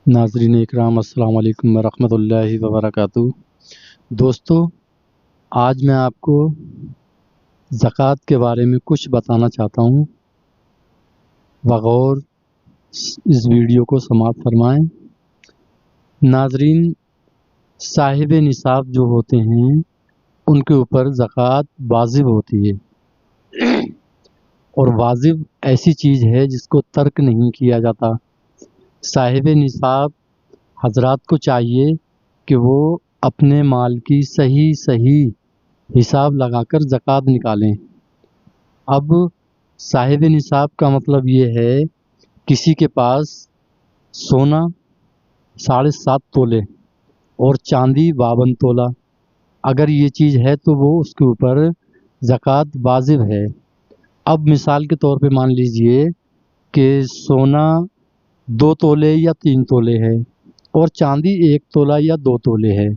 नाज़रीन इकराम अस्सलाम वालेकुम वरहमतुल्लाहि वबरकातुहू। दोस्तों, आज मैं आपको ज़कात के बारे में कुछ बताना चाहता हूँ। बग़ौर इस वीडियो को समाअत फरमाएँ। नाज़रीन, साहिब निसाब जो होते हैं उनके ऊपर ज़कात वाजिब होती है और वाजिब ऐसी चीज़ है जिसको तर्क नहीं किया जाता। साहिब निसाब हजरात को चाहिए कि वो अपने माल की सही हिसाब लगाकर ज़कात निकालें। अब साहिब निसाब का मतलब ये है, किसी के पास सोना 7.5 तोले और चांदी 52 तोला अगर ये चीज़ है तो वो उसके ऊपर ज़कात वाजिब है। अब मिसाल के तौर पे मान लीजिए कि सोना 2 तोले या 3 तोले है और चांदी 1 तोला या 2 तोले है,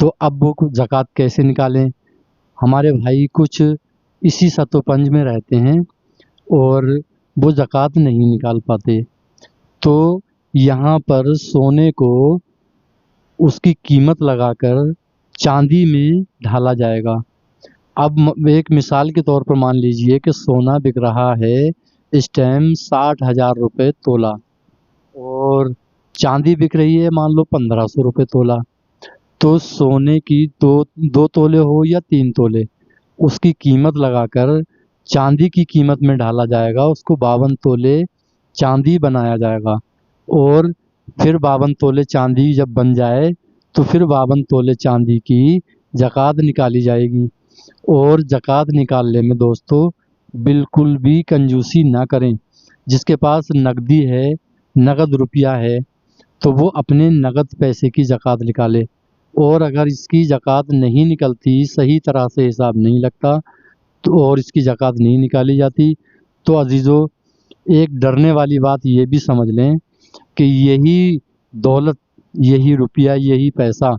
तो अब वो ज़कात कैसे निकालें? हमारे भाई कुछ इसी सतोपंज में रहते हैं और वो ज़कात नहीं निकाल पाते, तो यहाँ पर सोने को उसकी कीमत लगाकर चांदी में ढाला जाएगा। अब एक मिसाल के तौर पर मान लीजिए कि सोना बिक रहा है इस टाइम 60,000 रुपये तोला और चांदी बिक रही है मान लो 1500 रुपये तोला। तो सोने की 2 तोले हो या 3 तोले, उसकी कीमत लगाकर चांदी की कीमत में ढाला जाएगा, उसको 52 तोले चांदी बनाया जाएगा और फिर 52 तोले चांदी जब बन जाए तो फिर 52 तोले चांदी की ज़कात निकाली जाएगी। और ज़कात निकालने में दोस्तों बिल्कुल भी कंजूसी ना करें। जिसके पास नकदी है, नगद रुपया है, तो वो अपने नगद पैसे की ज़कात निकाले। और अगर इसकी ज़कात नहीं निकलती, सही तरह से हिसाब नहीं लगता तो और इसकी ज़कात नहीं निकाली जाती, तो अज़ीज़ों एक डरने वाली बात ये भी समझ लें कि यही दौलत, यही रुपया, यही पैसा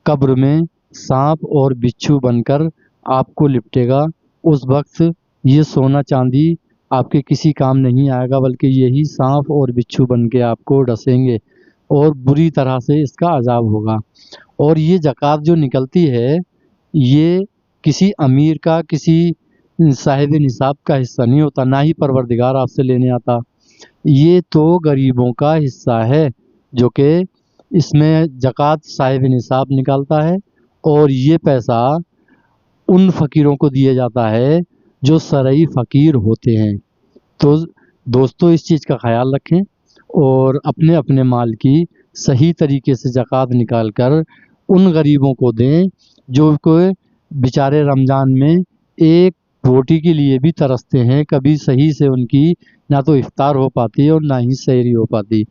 कब्र में सांप और बिच्छू बनकर आपको लिपटेगा। उस वक्त ये सोना चांदी आपके किसी काम नहीं आएगा, बल्कि यही सांप और बिच्छू बन के आपको डसेंगे और बुरी तरह से इसका अज़ाब होगा। और ये ज़कात जो निकलती है, ये किसी अमीर का, किसी साहिब निसाब का हिस्सा नहीं होता, ना ही परवरदिगार आपसे लेने आता। ये तो गरीबों का हिस्सा है, जो कि इसमें ज़कात साहिब निसाब निकालता है और ये पैसा उन फ़कीरों को दिया जाता है जो सरई फ़कीर होते हैं। तो दोस्तों इस चीज़ का ख़याल रखें और अपने अपने माल की सही तरीके से ज़कात निकाल कर उन गरीबों को दें जो कोई बेचारे रमज़ान में एक रोटी के लिए भी तरसते हैं। कभी सही से उनकी ना तो इफ्तार हो पाती है और ना ही सहरी हो पाती,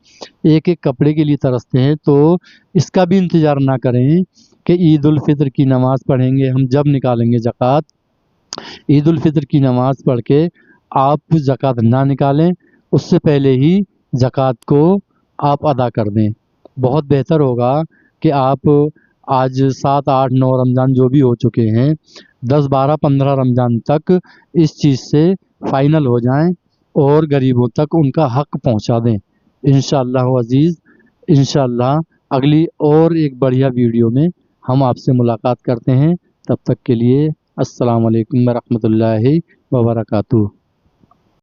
एक एक कपड़े के लिए तरसते हैं। तो इसका भी इंतज़ार ना करें कि ईद उल फितर की नमाज़ पढ़ेंगे हम, जब निकालेंगे ज़कात। ईद उल फितर की नमाज़ पढ़ के आप ज़कात ना निकालें, उससे पहले ही ज़कात को आप अदा कर दें। बहुत बेहतर होगा कि आप आज 7, 8, 9 रमज़ान जो भी हो चुके हैं, 10, 12, 15 रमज़ान तक इस चीज़ से फ़ाइनल हो जाएं और गरीबों तक उनका हक़ पहुंचा दें। इंशाअल्लाह अज़ीज़, इंशाअल्लाह अगली और एक बढ़िया वीडियो में हम आपसे मुलाकात करते हैं। तब तक के लिए अस्सलाम वालेकुम वरहमतुल्लाहि वबरकातुहू।